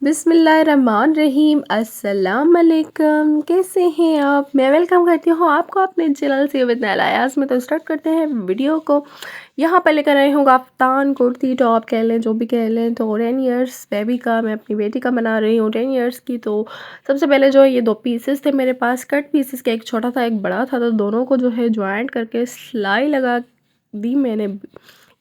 बिस्मिल्लाहिर्रहमानिर्रहीम। अस्सलाम वालेकुम। कैसे हैं आप? मैं वेलकम करती हूँ आपको अपने चैनल से विद नाइला अयाज़ में। तो स्टार्ट करते हैं वीडियो को। यहाँ पर लेकर आई हूँ कफ्तान, कुर्ती, टॉप कह लें, जो भी कह लें। तो 10 इयर्स बेबी का, मैं अपनी बेटी का बना रही हूँ 10 इयर्स की। तो सबसे पहले जो है ये 2 पीसेस थे मेरे पास, कट पीसेस के, एक छोटा था एक बड़ा था। तो दोनों को जो है जॉइंट करके सिलाई लगा दी मैंने।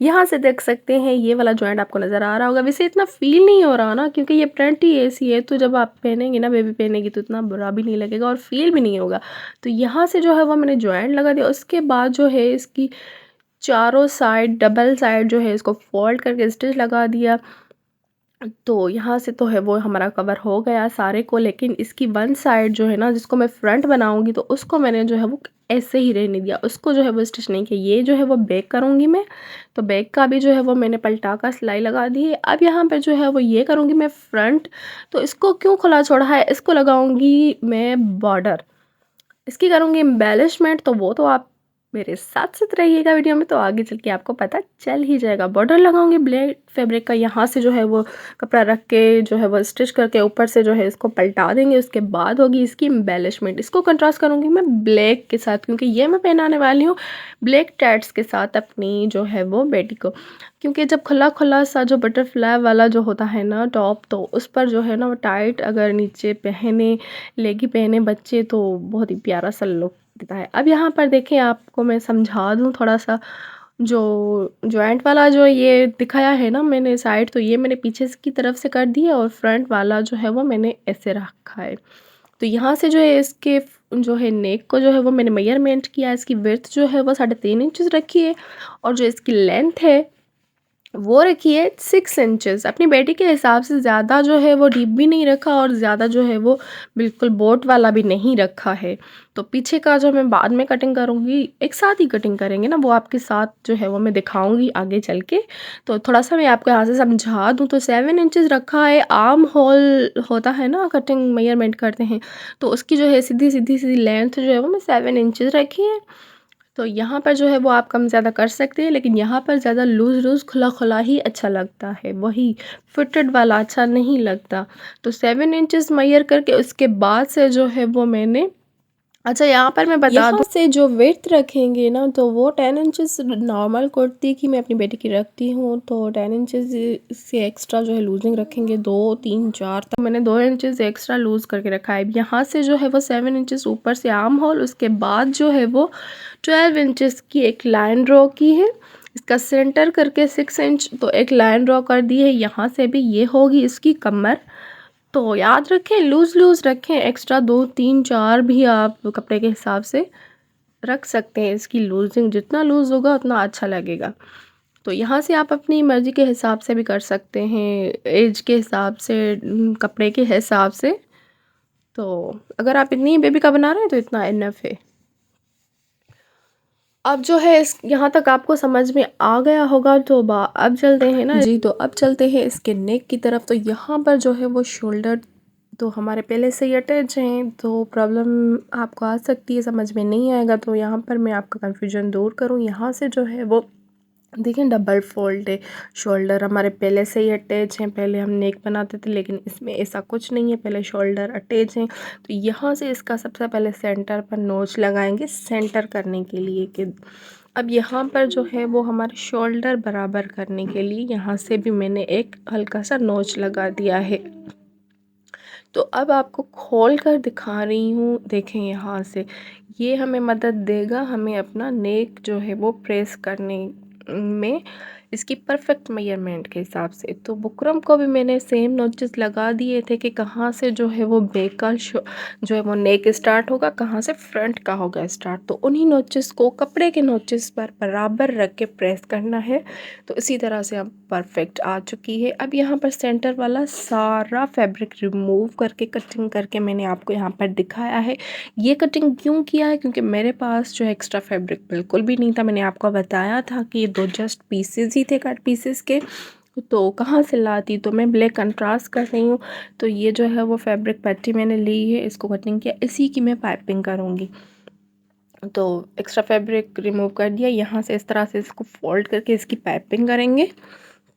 यहाँ से देख सकते हैं ये वाला जॉइंट आपको नज़र आ रहा होगा। वैसे इतना फील नहीं हो रहा ना, क्योंकि ये प्रिंट ही ऐसी है। तो जब आप पहनेंगे ना, बेबी पहनेगी, तो इतना बुरा भी नहीं लगेगा और फील भी नहीं होगा। तो यहाँ से जो है वो मैंने जॉइंट लगा दिया। उसके बाद जो है इसकी चारों साइड डबल साइड जो है इसको फोल्ड करके स्टिच लगा दिया। तो यहाँ से तो है वो हमारा कवर हो गया सारे को। लेकिन इसकी वन साइड जो है ना, जिसको मैं फ्रंट बनाऊंगी, तो उसको मैंने जो है वो ऐसे ही रहने दिया, उसको जो है वो स्टिच नहीं किया। ये जो है वो बैक करूँगी मैं। तो बैक का भी जो है वो मैंने पलटा कर सिलाई लगा दी है। अब यहाँ पे जो है वो ये करूँगी मैं फ्रंट। तो इसको क्यों खुला छोड़ा है, इसको लगाऊंगी मैं बॉर्डर, इसकी करूँगी एम्बेलिशमेंट। तो वो तो आप मेरे साथ साथ रहिएगा वीडियो में, तो आगे चल के आपको पता चल ही जाएगा। बॉर्डर लगाऊंगी ब्लैक फैब्रिक का। यहाँ से जो है वो कपड़ा रख के जो है वो स्टिच करके ऊपर से जो है इसको पलटा देंगे। उसके बाद होगी इसकी एम्बेलिशमेंट। इसको कंट्रास्ट करूँगी मैं ब्लैक के साथ, क्योंकि ये मैं पहनाने वाली हूँ ब्लैक टैट्स के साथ अपनी जो है वो बेटी को। क्योंकि जब खुला खुला सा जो बटरफ्लाई वाला जो होता है ना टॉप, तो उस पर जो है ना वो टाइट अगर नीचे पहने, लेगी पहने बच्चे, तो बहुत ही प्यारा सा लुक देता है। अब यहाँ पर देखें, आपको मैं समझा दूँ थोड़ा सा। जो जॉइंट वाला जो ये दिखाया है ना मैंने साइड, तो ये मैंने पीछे की तरफ से कर दिया और फ्रंट वाला जो है वो मैंने ऐसे रखा है। तो यहाँ से जो है इसके जो है नेक को जो है वो मैंने मेजरमेंट किया। इसकी विड्थ जो है वो 3.5 इंच रखी है, और जो इसकी लेंथ है वो रखी है 6 इंचेस। अपनी बेटी के हिसाब से ज़्यादा जो है वो डीप भी नहीं रखा और ज़्यादा जो है वो बिल्कुल बोट वाला भी नहीं रखा है। तो पीछे का जो मैं बाद में कटिंग करूँगी, एक साथ ही कटिंग करेंगे ना, वो आपके साथ जो है वो मैं दिखाऊँगी आगे चल के। तो थोड़ा सा मैं आपको यहाँ से समझा दूँ। तो 7 इंचेस रखा है। आर्म होल होता है ना, कटिंग मेजरमेंट करते हैं, तो उसकी जो है सीधी सीधी सी लेंथ जो है वो मैं 7 इंचेस रखी है। तो यहाँ पर जो है वो आप कम ज़्यादा कर सकते हैं, लेकिन यहाँ पर ज़्यादा लूज़ लूज़ खुला खुला ही अच्छा लगता है, वही फिटेड वाला अच्छा नहीं लगता। तो 7 इंचेस मेजर करके उसके बाद से जो है वो मैंने, अच्छा यहाँ पर मैं बता दूँ, से जो विड्थ रखेंगे ना, तो वो 10 इंचेस नॉर्मल कुर्ती की मैं अपनी बेटी की रखती हूँ। तो 10 इंचेस से एक्स्ट्रा जो है लूजिंग रखेंगे, 2 3 4, तो मैंने 2 इंचेस एक्स्ट्रा लूज़ करके रखा है। यहाँ से जो है वो 7 इंचेस ऊपर से आर्म होल, उसके बाद जो है वो 12 इंचेस की एक लाइन ड्रॉ की है। इसका सेंटर करके 6 इंच तो एक लाइन ड्रॉ कर दी है। यहाँ से भी ये होगी इसकी कमर। तो याद रखें, लूज़ लूज़ रखें, एक्स्ट्रा 2 3 4 भी आप कपड़े के हिसाब से रख सकते हैं। इसकी लूजिंग जितना लूज़ होगा उतना अच्छा लगेगा। तो यहाँ से आप अपनी मर्ज़ी के हिसाब से भी कर सकते हैं, एज के हिसाब से, कपड़े के हिसाब से। तो अगर आप इतनी बेबी का बना रहे हैं तो इतना इनफ है। अब जो है इस यहाँ तक आपको समझ में आ गया होगा। तो अब चलते हैं ना जी, तो अब चलते हैं इसके नेक की तरफ। तो यहाँ पर जो है वो शोल्डर तो हमारे पहले से ही अटैच हैं, तो प्रॉब्लम आपको आ सकती है, समझ में नहीं आएगा। तो यहाँ पर मैं आपका कन्फ्यूजन दूर करूँ, यहाँ से जो है वो देखिए डबल फोल्ड है। शोल्डर हमारे पहले से ही अटैच हैं, पहले हम नेक बनाते थे, लेकिन इसमें ऐसा कुछ नहीं है, पहले शोल्डर अटैच हैं। तो यहाँ से इसका सबसे पहले सेंटर पर नोच लगाएंगे, सेंटर करने के लिए कि अब यहाँ पर जो है वो हमारे शोल्डर बराबर करने के लिए यहाँ से भी मैंने एक हल्का सा नोच लगा दिया है। तो अब आपको खोल कर दिखा रही हूँ, देखें यहाँ से ये हमें मदद देगा, हमें अपना नेक जो है वो प्रेस करने में, इसकी परफेक्ट मेजरमेंट के हिसाब से। तो बुकरम को भी मैंने सेम नोचेस लगा दिए थे कि कहाँ से जो है वो बैक का जो है वो नेक स्टार्ट होगा, कहाँ से फ्रंट का होगा स्टार्ट। तो उन्हीं नोचेस को कपड़े के नोचेस पर बराबर रख के प्रेस करना है। तो इसी तरह से अब परफेक्ट आ चुकी है। अब यहाँ पर सेंटर वाला सारा फैब्रिक रिमूव करके कटिंग करके मैंने आपको यहाँ पर दिखाया है। ये कटिंग क्यों किया है, क्योंकि मेरे पास जो एक्स्ट्रा फैब्रिक बिल्कुल भी नहीं था। मैंने आपको बताया था कि ये 2 जस्ट पीसेस ही थे कट पीसेस के, तो कहाँ से लाती, तो मैं ब्लैक कंट्रास्ट कर रही हूँ। तो ये जो है वो फैब्रिक पट्टी मैंने ली है, इसको कटिंग किया, इसी की मैं पाइपिंग करूँगी। तो एक्स्ट्रा फैब्रिक रिमूव कर दिया, यहाँ से इस तरह से इसको फोल्ड करके इसकी पाइपिंग करेंगे।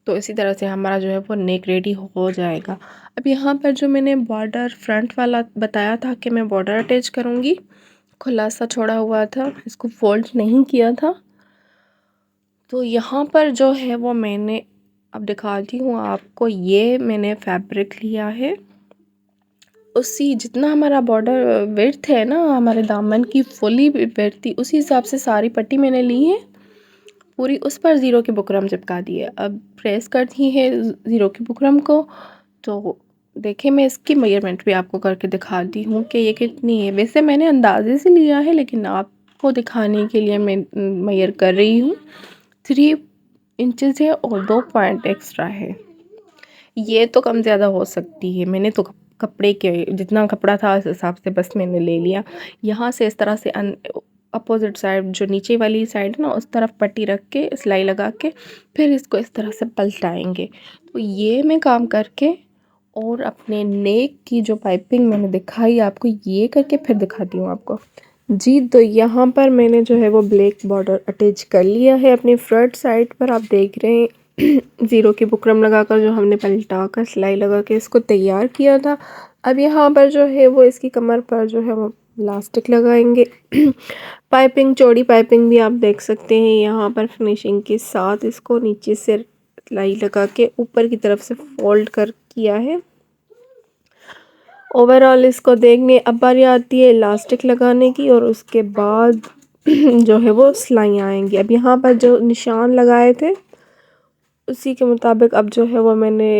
तो इसी तरह से हमारा जो है वो नेक रेडी हो जाएगा। अब यहाँ पर जो मैंने बॉर्डर फ्रंट वाला बताया था कि मैं बॉर्डर अटैच करूँगी, खुला सा छोड़ा हुआ था, इसको फोल्ड नहीं किया था। तो यहाँ पर जो है वो मैंने, अब दिखाती हूँ आपको, ये मैंने फैब्रिक लिया है उसी जितना हमारा बॉर्डर विड्थ है ना, हमारे दामन की फुली विड्थ थी उसी हिसाब से सारी पट्टी मैंने ली है पूरी, उस पर ज़ीरो की बुकरम चिपका दी है। अब प्रेस कर दी है ज़ीरो की बुकरम को, तो देखिए मैं इसकी मेजरमेंट भी आपको करके दिखाती हूँ कि ये कितनी है। वैसे मैंने अंदाजे से लिया है लेकिन आपको दिखाने के लिए मैं मेजर कर रही हूँ। 3 इंचज़ है और 2 पॉइंट एक्स्ट्रा है। ये तो कम ज़्यादा हो सकती है, मैंने तो कपड़े के जितना कपड़ा था उस हिसाब से बस मैंने ले लिया। यहाँ से इस तरह से अपोजिट साइड जो नीचे वाली साइड ना, उस तरफ पट्टी रख के सिलाई लगा के फिर इसको इस तरह से पलटाएंगे। तो ये मैं काम करके और अपने नेक की जो पाइपिंग मैंने दिखाई आपको, ये करके फिर दिखाती हूँ आपको जी। तो यहाँ पर मैंने जो है वो ब्लैक बॉर्डर अटैच कर लिया है अपनी फ्रंट साइड पर, आप देख रहे हैं। ज़ीरो की बुकरम लगाकर जो हमने पलटा कर सिलाई लगा के इसको तैयार किया था। अब यहाँ पर जो है वो इसकी कमर पर जो है वो इलास्टिक लगाएंगे। पाइपिंग, चौड़ी पाइपिंग भी आप देख सकते हैं यहाँ पर फिनिशिंग के साथ, इसको नीचे से सिलाई लगा के ऊपर की तरफ से फोल्ड कर किया है। ओवरऑल इसको देखने अब बारी आती है इलास्टिक लगाने की, और उसके बाद जो है वो सिलाइयाँ आएंगी। अब यहाँ पर जो निशान लगाए थे उसी के मुताबिक अब जो है वो मैंने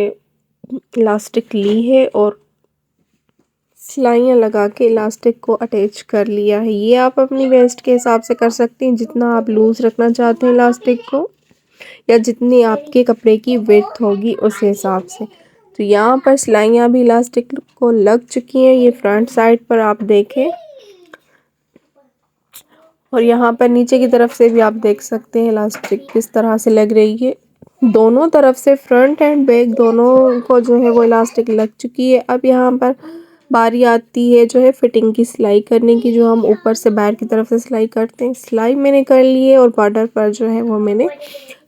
इलास्टिक ली है और सिलाइयाँ लगा के इलास्टिक को अटैच कर लिया है। ये आप अपनी वेस्ट के हिसाब से कर सकती हैं, जितना आप लूज़ रखना चाहते हैं इलास्टिक को, या जितनी आपके कपड़े की विड्थ होगी उस हिसाब से। तो यहाँ पर सिलाइयाँ भी इलास्टिक को लग चुकी हैं, ये फ्रंट साइड पर आप देखें, और यहाँ पर नीचे की तरफ से भी आप देख सकते हैं इलास्टिक किस तरह से लग रही है। दोनों तरफ से फ्रंट एंड बैक दोनों को जो है वो इलास्टिक लग चुकी है। अब यहाँ पर बारी आती है जो है फिटिंग की सिलाई करने की, जो हम ऊपर से बाहर की तरफ से सिलाई करते हैं। सिलाई मैंने कर ली है और बॉर्डर पर जो है वो मैंने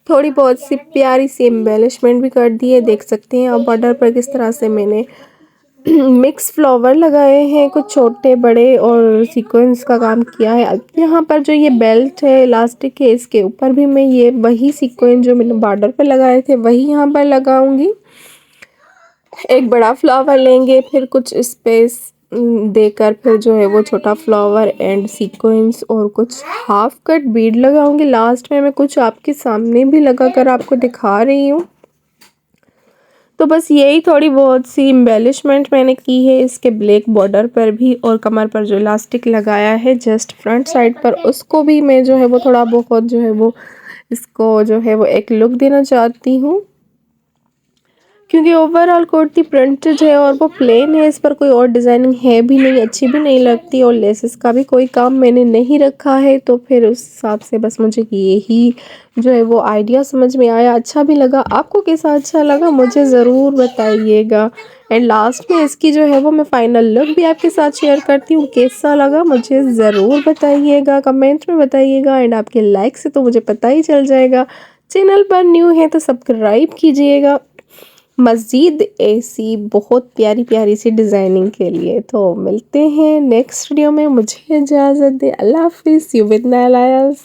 थोड़ी बहुत सी प्यारी सी एम्बेलिशमेंट भी कर दी है, देख सकते हैं। अब बॉर्डर पर किस तरह से मैंने मिक्स फ्लावर लगाए हैं, कुछ छोटे बड़े, और सीक्वेंस का काम किया है। अब यहाँ पर जो ये बेल्ट है इलास्टिक है, इसके ऊपर भी मैं ये वही सीक्वेंस जो मैंने बॉर्डर पर लगाए थे वही यहाँ पर लगाऊंगी। एक बड़ा फ्लावर लेंगे, फिर कुछ स्पेस देकर फिर जो है वो छोटा फ्लावर एंड सीक्वेंस और कुछ हाफ कट बीड लगाऊंगी। लास्ट में मैं कुछ आपके सामने भी लगा कर आपको दिखा रही हूँ। तो बस यही थोड़ी बहुत सी एम्बेलिशमेंट मैंने की है इसके ब्लैक बॉर्डर पर भी, और कमर पर जो इलास्टिक लगाया है जस्ट फ्रंट साइड पर, उसको भी मैं जो है वो थोड़ा बहुत जो है वो इसको जो है वो एक लुक देना चाहती हूँ, क्योंकि ओवरऑल कुर्ती प्रिंटेड है और वो प्लेन है, इस पर कोई और डिज़ाइनिंग है भी नहीं, अच्छी भी नहीं लगती, और लेसेस का भी कोई काम मैंने नहीं रखा है। तो फिर उस हिसाब से बस मुझे यही जो है वो आइडिया समझ में आया, अच्छा भी लगा। आपको कैसा अच्छा लगा मुझे ज़रूर बताइएगा। एंड लास्ट में इसकी जो है वो मैं फ़ाइनल लुक भी आपके साथ शेयर करती हूँ, कैसा लगा मुझे ज़रूर बताइएगा, कमेंट में बताइएगा। एंड आपके लाइक से तो मुझे पता ही चल जाएगा। चैनल पर न्यू है तो सब्सक्राइब कीजिएगा मज़ीद ऐसी बहुत प्यारी प्यारी सी डिज़ाइनिंग के लिए। तो मिलते हैं नेक्स्ट वीडियो में, मुझे इजाज़त दें, अल्लाह हाफिज़, यू विद नाइल आयाज़।